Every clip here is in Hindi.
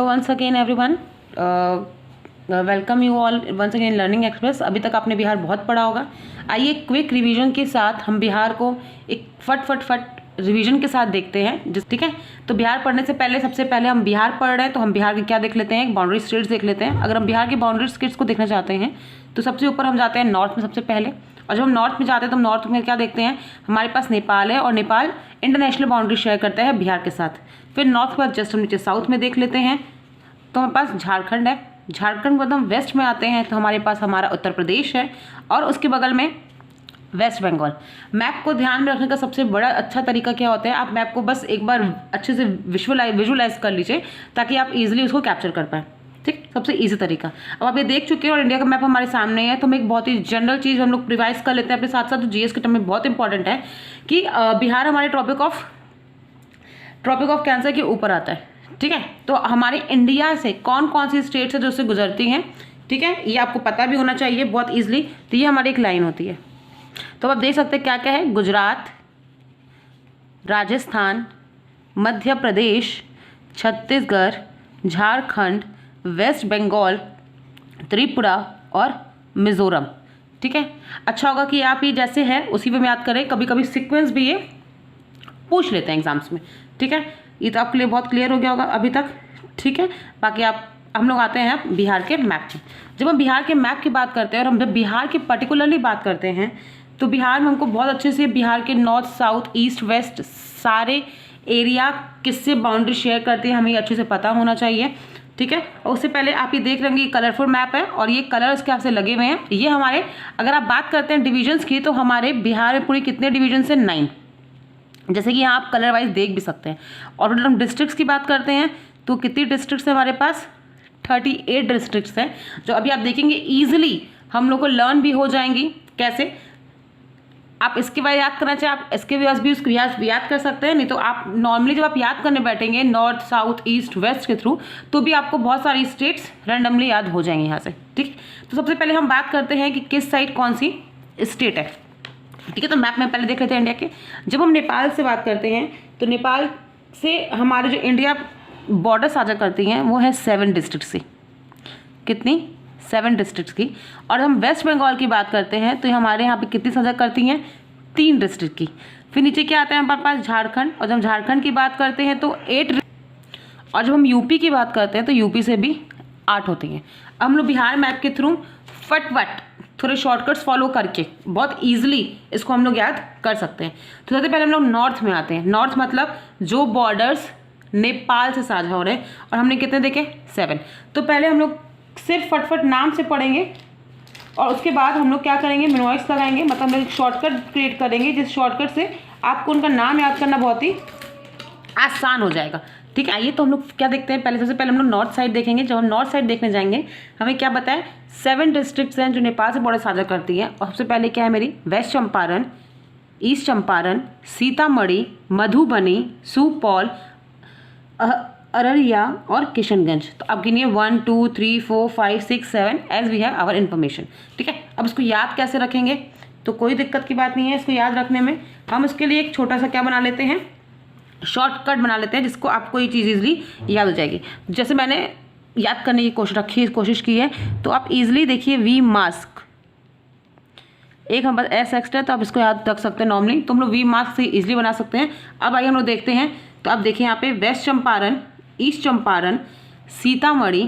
Once again everyone, welcome you all once again learning express. अभी तक आपने बिहार बहुत पढ़ा होगा। आइए क्विक रिवीजन के साथ हम बिहार को एक फट रिवीजन के साथ देखते हैं। ठीक है, तो बिहार पढ़ने से पहले सबसे पहले हम बिहार पढ़ रहे हैं तो हम बिहार के क्या देख लेते हैं, बाउंड्री स्टेट्स देख लेते हैं। अगर हम बिहार के बाउंड्री स्टेट्स को देखना चाहते हैं तो सबसे ऊपर हम जाते हैं नॉर्थ में सबसे पहले, और जब हम नॉर्थ में जाते हैं तो हम नॉर्थ में क्या देखते हैं, हमारे पास नेपाल है और नेपाल इंटरनेशनल बाउंड्री शेयर करता है बिहार के साथ। फिर नॉर्थ के बाद जस्ट हम नीचे साउथ में देख लेते हैं तो हमारे पास झारखंड है। झारखंड के बाद हम वेस्ट में आते हैं तो हमारे पास हमारा उत्तर प्रदेश है और उसके बगल में वेस्ट बंगाल। मैप को ध्यान में रखने का सबसे बड़ा अच्छा तरीका क्या होता है, आप मैप को बस एक बार अच्छे से विजुअलाइज कर लीजिए ताकि आप इजीली उसको कैप्चर कर पाएँ। ठीक, सबसे इजी तरीका। अब आप ये देख चुके हैं और इंडिया का मैप हमारे सामने है, तो हम एक बहुत ही जनरल चीज़ हम लोग रिवाइज कर लेते हैं अपने साथ साथ। जो जीएस के टर्म में बहुत इंपॉर्टेंट है कि बिहार हमारे ट्रॉपिक ऑफ कैंसर के ऊपर आता है। ठीक है, तो हमारे इंडिया से कौन कौन सी स्टेट्स है जो उससे गुजरती हैं, ठीक है, ये आपको पता भी होना चाहिए बहुत ईजिली। तो ये हमारी एक लाइन होती है। तो आप देख सकते हैं क्या क्या है, गुजरात, राजस्थान, मध्य प्रदेश, छत्तीसगढ़, झारखंड, वेस्ट बंगाल, त्रिपुरा और मिजोरम। ठीक है, अच्छा होगा कि आप ये जैसे है उसी पे याद करें। कभी कभी सीक्वेंस भी ये पूछ लेते हैं एग्जाम्स में। ठीक है, ये तो आपके लिए बहुत क्लियर हो गया होगा अभी तक। ठीक है, बाकी हम लोग आते हैं बिहार के मैप में। जब हम बिहार के मैप की बात करते हैं और हम जब बिहार की पर्टिकुलरली बात करते हैं तो बिहार में हमको बहुत अच्छे से बिहार के नॉर्थ, साउथ, ईस्ट, वेस्ट सारे एरिया किससे बाउंड्री शेयर करते हैं हमें अच्छे से पता होना चाहिए। ठीक है, और उससे पहले आप ये देख रहे होंगे कलरफुल मैप है और ये कलर उसके आपसे लगे हुए हैं। ये हमारे, अगर आप बात करते हैं डिविजन्स की, तो हमारे बिहार में पूरी कितने डिवीजन है, 9। जैसे कि यहाँ आप कलर वाइज देख भी सकते हैं। और अगर हम डिस्ट्रिक्ट्स की बात करते हैं तो कितनी डिस्ट्रिक्ट्स है हमारे पास, 38 डिस्ट्रिक्ट्स हैं, जो अभी आप देखेंगे ईजिली हम लोग को लर्न भी हो जाएंगी। कैसे आप इसके बाद याद करना चाहिए, आप इसके बाद भी उसको याद कर सकते हैं। नहीं तो आप नॉर्मली जब आप याद करने बैठेंगे नॉर्थ, साउथ, ईस्ट, वेस्ट के थ्रू, तो भी आपको बहुत सारी स्टेट्स रैंडमली याद हो जाएंगी यहाँ से। ठीक, तो सबसे पहले हम बात करते हैं कि किस साइड कौन सी स्टेट है। ठीक है, तो मैप में पहले देख लेते हैं इंडिया के। जब हम नेपाल से बात करते हैं तो नेपाल से हमारे जो इंडिया बॉर्डर साझा करती हैं वो है 7 डिस्ट्रिक्ट से। कितनी, 7 डिस्ट्रिक्ट्स की। और हम वेस्ट बंगाल की बात करते हैं तो हमारे यहाँ पे कितनी साझा करती हैं, 3 डिस्ट्रिक्ट की। फिर नीचे क्या आता है हमारे पास, झारखंड, और जब हम झारखंड की बात करते हैं तो 8, और जब हम यूपी की बात करते हैं तो यूपी से भी 8 होती हैं। अब हम लोग बिहार मैप के थ्रू फटफट थोड़े शॉर्टकट्स फॉलो करके बहुत ईजिली इसको हम लोग याद कर सकते हैं। तो सबसे पहले हम लोग नॉर्थ में आते हैं। नॉर्थ मतलब जो बॉर्डर्स नेपाल से साझा हो रहे हैं, और हमने कितने देखे, 7। तो पहले हम लोग सिर्फ फटफट नाम से पढ़ेंगे और उसके बाद हम लोग क्या करेंगे, मेमोराइज लगाएंगे, मतलब हम लोग एक शॉर्टकट क्रिएट करेंगे जिस शॉर्टकट से आपको उनका नाम याद करना बहुत ही आसान हो जाएगा। ठीक है, आइए तो हम लोग क्या देखते हैं, पहले सबसे पहले हम लोग नॉर्थ साइड देखेंगे। जब हम नॉर्थ साइड देखने जाएंगे हमें क्या बताए, 7 डिस्ट्रिक्ट्स हैं जो नेपाल से बॉर्डर साझा करती हैं। और सबसे पहले क्या है मेरी, वेस्ट चंपारण, ईस्ट चंपारण, सीतामढ़ी, मधुबनी, सुपौल, अररिया और किशनगंज। तो अब गिनिए 1 2 3 4 5 6 7 as we have our information. ठीक है, अब इसको याद कैसे रखेंगे, तो कोई दिक्कत की बात नहीं है इसको याद रखने में। हम इसके लिए एक छोटा सा क्या बना लेते हैं, शॉर्टकट बना लेते हैं जिसको आपको ये चीज़ ईजिली याद हो जाएगी। जैसे मैंने याद करने की कोशिश की है, तो आप इजीली देखिए वी मास्क, एक हम बस एस एक्स्ट्रा, तो आप इसको याद रख सकते हैं नॉर्मली। तो हम लोग वी मास्क से इजीली बना सकते हैं। अब आइए हम लोग देखते हैं, तो आप देखिए यहाँ पे वेस्ट चंपारण, ईस्ट चंपारण, सीतामढ़ी,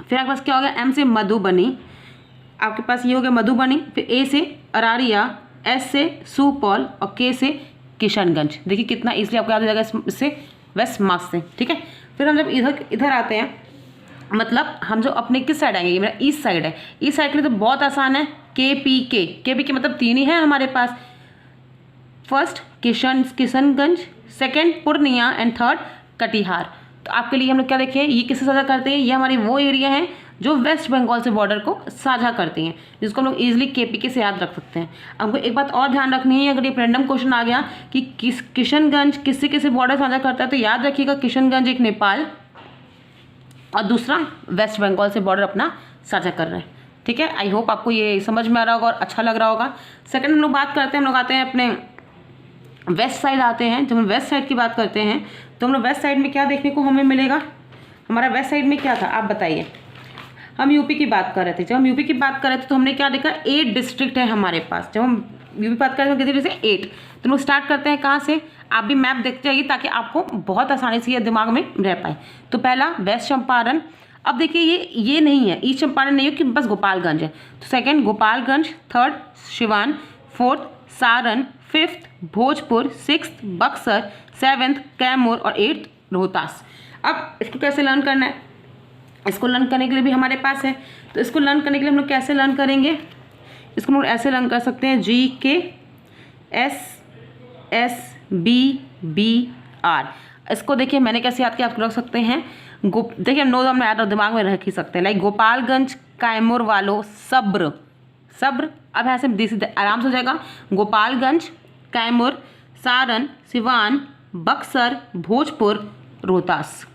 फिर आपके पास क्या हो गया, एम से मधुबनी, आपके पास ये हो गया मधुबनी, फिर ए से अरारिया, एस से सुपौल और के से किशनगंज। देखिए कितना इजीली आपको याद हो जाएगा इससे, वेस्ट मार्क्स से। ठीक है, फिर हम जब इधर आते हैं, मतलब हम जो अपने किस साइड आएंगे, ये मेरा ईस्ट साइड है। ईस्ट साइड के लिए तो बहुत आसान है, के मतलब 3 ही है हमारे पास। First Kishanganj, second Purnia and third Katihar. तो आपके लिए हम लोग क्या देखें, ये किससे साझा करते हैं, ये हमारी वो एरिया है जो वेस्ट बंगाल से बॉर्डर को साझा करती हैं, जिसको हम लोग इजीली केपीके से याद रख सकते हैं। हमको एक बात और ध्यान रखनी है, अगर ये रैंडम क्वेश्चन आ गया कि किशनगंज किससे किससे बॉर्डर साझा करता है, तो याद रखिएगा किशनगंज एक नेपाल और दूसरा वेस्ट बंगाल से बॉर्डर अपना साझा कर रहे हैं। ठीक है, आई होप आपको ये समझ में आ रहा होगा और अच्छा लग रहा होगा। सेकंड हम लोग बात करते हैं, हम लोग आते हैं अपने वेस्ट साइड आते हैं। जब हम वेस्ट साइड की बात करते हैं तो हम लोग वेस्ट साइड में क्या देखने को हमें मिलेगा, हमारा वेस्ट साइड में क्या था आप बताइए। हम यूपी की बात कर रहे थे। जब हम यूपी की बात कर रहे थे तो हमने क्या देखा, 8 डिस्ट्रिक्ट है हमारे पास। जब हम यूपी बात कर रहे थे जैसे 8, तो लोग स्टार्ट करते हैं कहाँ से, आप भी मैप देखते जाइए ताकि आपको बहुत आसानी से ये दिमाग में रह पाए। तो पहला वेस्ट चंपारण, अब देखिए ये नहीं है, ईस्ट चंपारण नहीं है कि बस गोपालगंज है। तो second Gopalganj, third Siwan, fourth Saran, fifth Bhojpur, sixth Buxar, seventh Kaimur और 8th रोहतास। अब इसको कैसे लर्न करना है, इसको लर्न करने के लिए भी हमारे पास है। तो इसको लर्न करने के लिए हम लोग कैसे लर्न करेंगे, इसको हम लोग ऐसे लर्न कर सकते हैं, GKSSBBR। इसको देखिए मैंने कैसे याद किया, आप रख सकते हैं देखिए नो हमने याद दिमाग में रख ही सकते हैं, लाइक गोपालगंज कैमूर वालों सब्र। अब ऐसे सीधे आराम से हो जाएगा, गोपालगंज कैमूर सारण सिवान बक्सर भोजपुर रोहतास।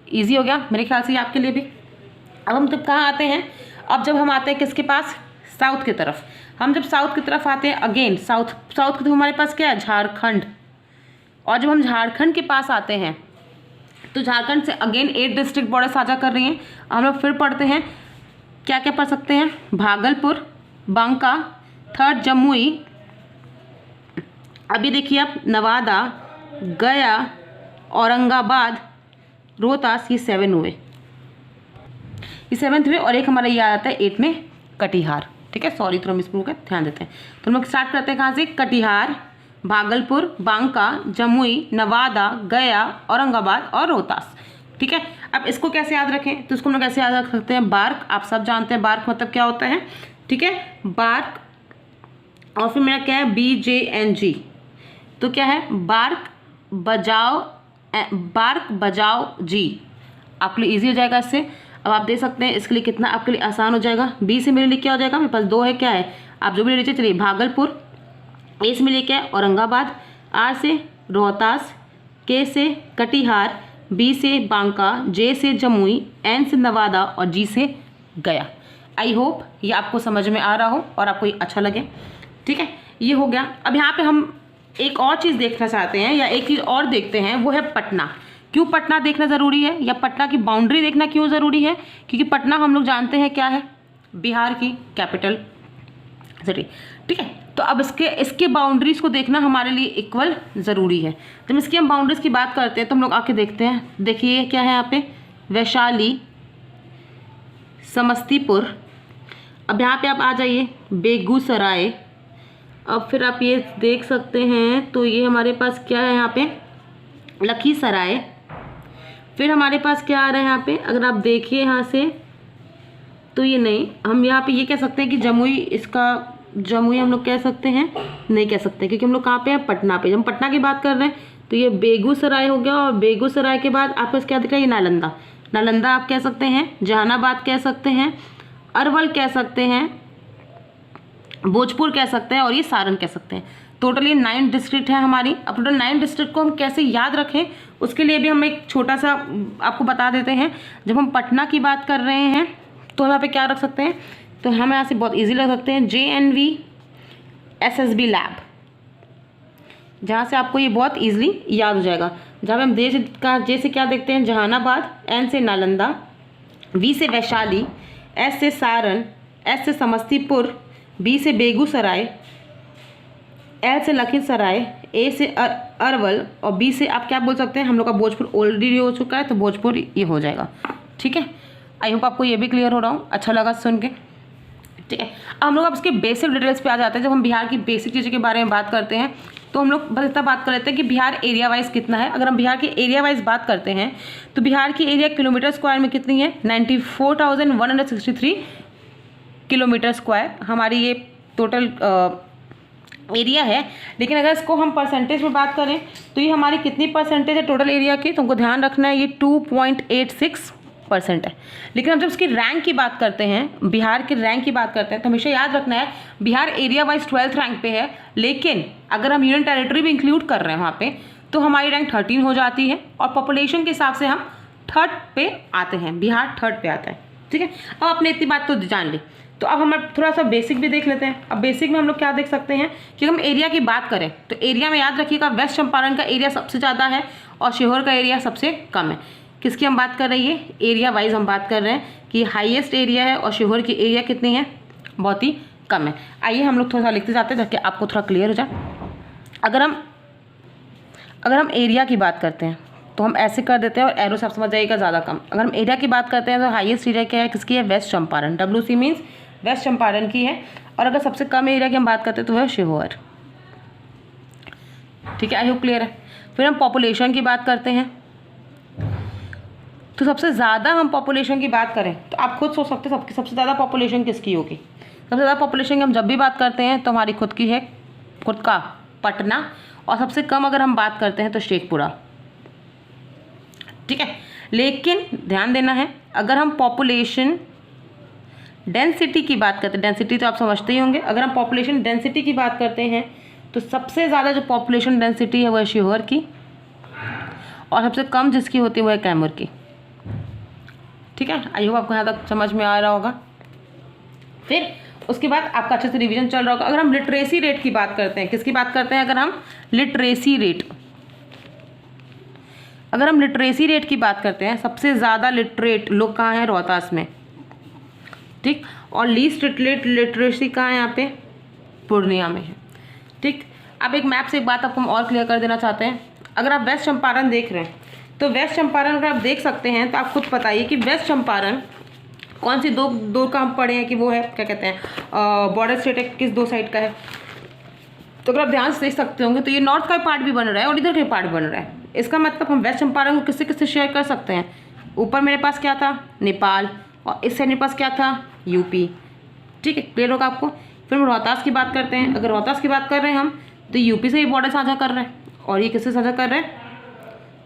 इजी हो गया मेरे ख्याल से आपके लिए भी। अब हम जब कहाँ आते हैं, अब जब हम आते हैं किसके पास, साउथ की तरफ। हम जब साउथ की तरफ आते हैं अगेन साउथ की तरफ हमारे पास क्या है, झारखंड। और जब हम झारखंड के पास आते हैं तो झारखंड से अगेन 8 डिस्ट्रिक्ट बॉर्डर साझा कर रही हैं। हम लोग फिर पढ़ते हैं क्या क्या पढ़ सकते हैं, भागलपुर, बांका, थर्ड जमुई, अभी देखिए आप नवादा, गया, औरंगाबाद, रोहतास, ये 7 हुए, ये 7th हुए। और एक हमारा ये आ जाता है 8 में कटिहार। ठीक है, सॉरी तो हम इसको ध्यान देते हैं। तो हम लोग स्टार्ट करते हैं कहाँ से, कटिहार, भागलपुर, बांका, जमुई, नवादा, गया, औरंगाबाद और रोहतास। ठीक है, अब इसको कैसे याद रखें, तो इसको हम लोग कैसे याद रख सकते हैं, बार्क, आप सब जानते हैं बार्क मतलब क्या होता है। ठीक है, बार्क, और फिर मेरा क्या है BJNG, तो क्या है बार्क बजाओ जी। आपके लिए ईजी हो जाएगा इससे। अब आप देख सकते हैं इसके लिए कितना आपके लिए आसान हो जाएगा। बी से मेरे लिए क्या हो जाएगा, मेरे पास 2 है, क्या है आप जो भी ले लीजिए। चलिए भागलपुर, ए से मिले क्या है औरंगाबाद, आर से रोहतास, के से कटिहार, बी से बांका, जे से जमुई, एन से नवादा और जी से गया। आई होप ये आपको समझ में आ रहा हो और आपको ये अच्छा लगे। ठीक है, ये हो गया। अब यहाँ पे हम एक और चीज़ देखना चाहते हैं या एक चीज़ और देखते हैं, वो है पटना। क्यों पटना देखना ज़रूरी है या पटना की बाउंड्री देखना क्यों ज़रूरी है, क्योंकि पटना हम लोग जानते हैं क्या है, बिहार की कैपिटल सिटी। ठीक है, तो अब इसके बाउंड्रीज़ को देखना हमारे लिए इक्वल ज़रूरी है। जब इसकी हम बाउंड्रीज़ की बात करते हैं तो हम लोग आके देखते हैं, देखिए क्या है यहाँ पे, वैशाली, समस्तीपुर, अब यहाँ पे आप आ जाइए बेगूसराय, अब फिर आप ये देख सकते हैं तो ये हमारे पास क्या है यहाँ पे लखीसराय, फिर हमारे पास क्या आ रहा है यहाँ पे, अगर आप देखिए यहाँ से तो ये नहीं, हम यहाँ पे ये कह सकते हैं कि जमुई, इसका जमुई हम लोग कह सकते हैं, नहीं कह सकते क्योंकि हम लोग कहाँ पे हैं, पटना पे। जब हम पटना की बात कर रहे हैं तो ये बेगूसराय हो गया, और बेगूसराय के बाद आपको पास क्या दिख रहा है, ये नालंदा। नालंदा आप कह सकते हैं, जहानाबाद कह सकते हैं, अरवल कह सकते हैं, भोजपुर कह सकते हैं और ये सारण कह सकते हैं। टोटली 9 डिस्ट्रिक्ट है हमारी। अब टोटल 9 डिस्ट्रिक्ट को हम कैसे याद रखें उसके लिए भी हम एक छोटा सा आपको बता देते हैं। जब हम पटना की बात कर रहे हैं तो हम यहाँ पे क्या रख सकते हैं, तो हम यहाँ से बहुत इजीली रख सकते हैं JNV SSB लैब, जहाँ से आपको ये बहुत इजीली याद हो जाएगा। जहाँ हम जे से क्या देखते हैं, जहानाबाद, N से नालंदा, V से वैशाली, S से सारण, S से समस्तीपुर, B से बेगूसराय, L से लखीसराय, A से अरवल और B से आप क्या बोल सकते हैं, हम लोग का भोजपुर ऑलरेडी हो चुका है तो भोजपुर ये हो जाएगा। ठीक है, आई होप आपको ये भी क्लियर हो रहा हूँ, अच्छा लगा सुन के। ठीक है, अब हम लोग अब इसके बेसिक डिटेल्स पे आ जाते हैं। जब हम बिहार की बेसिक चीज़ों के बारे में बात करते हैं तो हम लोग बस इतना बात कर लेते हैं कि बिहार एरिया वाइज कितना है। अगर हम बिहार के एरिया वाइज बात करते हैं तो बिहार की एरिया किलोमीटर स्क्वायर में कितनी है, 94,163 किलोमीटर स्क्वायर हमारी ये टोटल एरिया है। लेकिन अगर इसको हम परसेंटेज में बात करें तो ये हमारी कितनी परसेंटेज है टोटल एरिया की, तुमको ध्यान रखना है ये 2.86% है। लेकिन हम जब इसकी रैंक की बात करते हैं, बिहार के रैंक की बात करते हैं, तो हमेशा याद रखना है Bihar area wise 12th rank पे है। लेकिन अगर हम यूनियन टेरिटरी भी इंक्लूड कर रहे हैं वहाँ पे तो हमारी रैंक 13 हो जाती है और पॉपुलेशन के हिसाब से हम 3rd पे आते हैं, बिहार 3rd पे आता है। ठीक है, अब आपने इतनी बात तो जान ली, तो अब हम थोड़ा सा बेसिक भी देख लेते हैं। अब बेसिक में हम लोग क्या देख सकते हैं कि हम एरिया की बात करें तो एरिया में याद रखिएगा वेस्ट चंपारण का एरिया सबसे ज़्यादा है और सीहोर का एरिया सबसे कम है। किसकी हम बात कर रहे हैं, ये एरिया वाइज हम बात कर रहे हैं कि हाईएस्ट एरिया है और शिहोर की एरिया कितनी है, बहुत ही कम है। आइए हम लोग थोड़ा सा लिखते जाते हैं ताकि आपको थोड़ा क्लियर हो जाए। अगर हम एरिया की बात करते हैं तो हम ऐसे कर देते हैं और एरो से आप समझ जाइएगा ज़्यादा कम। अगर हम एरिया की बात करते हैं तो हाईएस्ट एरिया क्या है, किसकी है, West Champaran, WC means West Champaran की है। और अगर सबसे कम एरिया की हम बात करते हैं तो वह शिहोर। ठीक है, आई होप क्लियर है। फिर हम पॉपुलेशन की बात करते हैं तो सबसे ज़्यादा हम पॉपुलेशन की बात करें तो आप खुद सोच सकते हैं सबसे ज़्यादा पॉपुलेशन किसकी होगी। सबसे ज़्यादा पॉपुलेशन की हम जब भी बात करते हैं तो हमारी खुद की है, खुद का पटना, और सबसे कम अगर हम बात करते हैं तो शेखपुरा। ठीक है, लेकिन ध्यान देना है, अगर हम पॉपुलेशन डेंसिटी की बात करते हैं, डेंसिटी तो आप समझते ही होंगे, अगर हम पॉपुलेशन डेंसिटी की बात करते हैं तो सबसे ज़्यादा जो पॉपुलेशन डेंसिटी है वह है शिहोर की, और सबसे कम जिसकी होती है वह है कैमूर की। ठीक है, आई होप आपको यहाँ तक समझ में आ रहा होगा। फिर उसके बाद आपका अच्छे से रिवीजन चल रहा होगा। अगर हम लिटरेसी रेट की बात करते हैं, किसकी बात करते हैं, अगर हम लिटरेसी रेट की बात करते हैं, सबसे ज़्यादा लिटरेट लोग कहाँ हैं, रोहतास में। ठीक, और लीस्ट लिटरेसी कहाँ है, यहाँ पे पूर्णिया में है। ठीक, अब एक मैप से एक बात आपको हम और क्लियर कर देना चाहते हैं। अगर आप वेस्ट चंपारण देख रहे हैं तो वेस्ट चंपारण अगर आप देख सकते हैं तो आप खुद बताइए कि वेस्ट चंपारण कौन सी दो का हम पढ़े हैं कि वो है, क्या कहते हैं, बॉर्डर स्टेट है, किस दो साइड का है। तो अगर आप ध्यान से देख सकते होंगे तो ये नॉर्थ का पार्ट भी बन रहा है और इधर का पार्ट बन रहा है। इसका मतलब हम वेस्ट चंपारण को किससे किससे शेयर कर सकते हैं। ऊपर मेरे पास क्या था, नेपाल, और इस साइड मेरे पास क्या था, यूपी। ठीक है, क्लियर होगा आपको। फिर हम रोहतास की बात करते हैं। अगर रोहतास की बात कर रहे हैं हम तो यूपी से भी बॉर्डर साझा कर रहे हैं, और ये किससे साझा कर रहे हैं,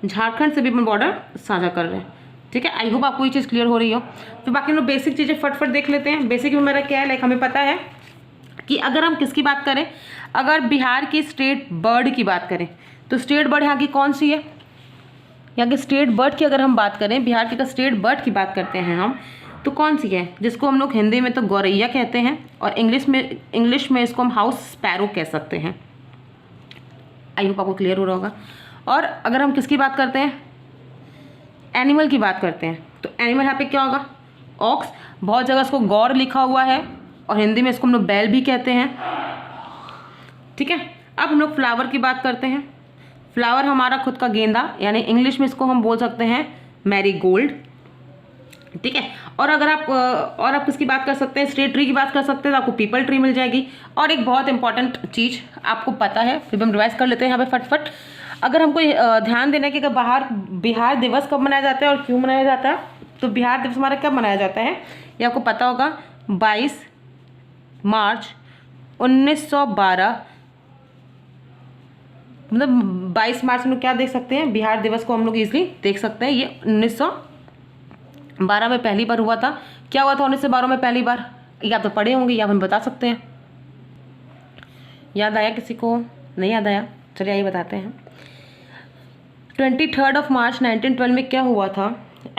झारखंड से भी अपन बॉर्डर साझा कर रहे हैं। ठीक है, आई होप आपको ये चीज़ क्लियर हो रही हो। तो बाकी हम लोग बेसिक चीज़ें फटफट देख लेते हैं। बेसिक में मेरा क्या है, लाइक हमें पता है कि अगर हम किसकी बात करें, अगर बिहार की स्टेट बर्ड की बात करें तो स्टेट बर्ड यहाँ की कौन सी है, यहाँ की स्टेट बर्ड की अगर हम बात करें, बिहार की स्टेट बर्ड की बात करते हैं हम तो कौन सी है, जिसको हम लोग हिंदी में तो गौरैया कहते हैं और इंग्लिश में इसको हम हाउस स्पैरो कह सकते हैं। आई होप आपको क्लियर हो रहा होगा। और अगर हम किसकी बात करते हैं, एनिमल की बात करते हैं तो एनिमल यहाँ पे क्या होगा, ऑक्स। बहुत जगह इसको गौर लिखा हुआ है और हिंदी में इसको हम लोग बैल भी कहते हैं। ठीक है, अब हम लोग फ्लावर की बात करते हैं। फ्लावर हमारा खुद का गेंदा, यानी इंग्लिश में इसको हम बोल सकते हैं मैरीगोल्ड। ठीक है, और अगर आप किसकी बात कर सकते हैं, स्टेट ट्री की बात कर सकते हैं तो आपको पीपल ट्री मिल जाएगी। और एक बहुत इंपॉर्टेंट चीज़ आपको पता है, फिर हम रिवाइज कर लेते हैं यहाँ पे फटफट। अगर हमको ध्यान देना है कि अगर बिहार दिवस कब मनाया जाता है और क्यों मनाया जाता है, तो बिहार दिवस हमारा कब मनाया जाता है ये आपको पता होगा, 22 मार्च 1912। मतलब 22 मार्च में क्या देख सकते हैं, बिहार दिवस को हम लोग इजीली देख सकते हैं। ये 1912 में पहली बार हुआ था। क्या हुआ था 1912 में पहली बार, ये आप तो पढ़े होंगे या हम बता सकते हैं। याद आया किसी को, नहीं याद आया, चलिए आइए बताते हैं। 23 मार्च 1912 में क्या हुआ था,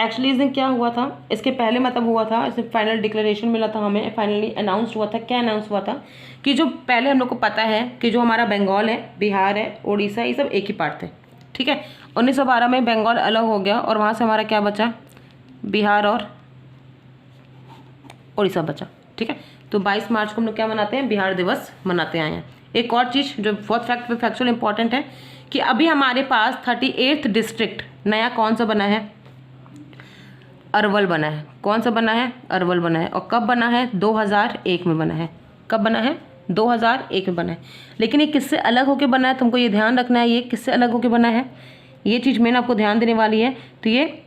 एक्चुअली इस दिन क्या हुआ था, इसके पहले मतलब हुआ था, इसे फाइनल डिक्लेरेशन मिला था हमें, फाइनली अनाउंस हुआ था। क्या अनाउंस हुआ था कि जो पहले हम लोग को पता है कि जो हमारा बंगाल है, बिहार है, उड़ीसा, ये सब एक ही पार्ट थे। ठीक है, 1912 में बंगाल अलग हो गया और वहाँ से हमारा क्या बचा, बिहार और उड़ीसा बचा। ठीक है, तो 22 मार्च को हम लोग क्या मनाते हैं, बिहार दिवस मनाते आए हैं। एक और चीज़ जो बहुत फैक्चुअल इंपॉर्टेंट है कि अभी हमारे पास 38th डिस्ट्रिक्ट नया कौन सा बना है, अरवल बना है। कौन सा बना है, अरवल बना है। और कब बना है, 2001 में बना है। कब बना है, 2001 में बना है। लेकिन ये किससे अलग होकर बना है, तुमको ये ध्यान रखना है, ये किससे अलग होकर बना है, ये चीज़ मैंने आपको ध्यान देने वाली है। तो ये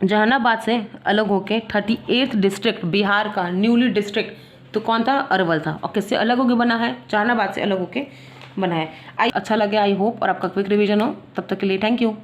जहानाबाद से अलग होके 38th डिस्ट्रिक्ट बिहार का न्यूली डिस्ट्रिक्ट, तो कौन था, अरवल था। और किससे अलग होके बना है, जहानाबाद से अलग होके बना है। अच्छा लगे आई होप, और आपका क्विक रिवीजन हो। तब तक के लिए थैंक यू।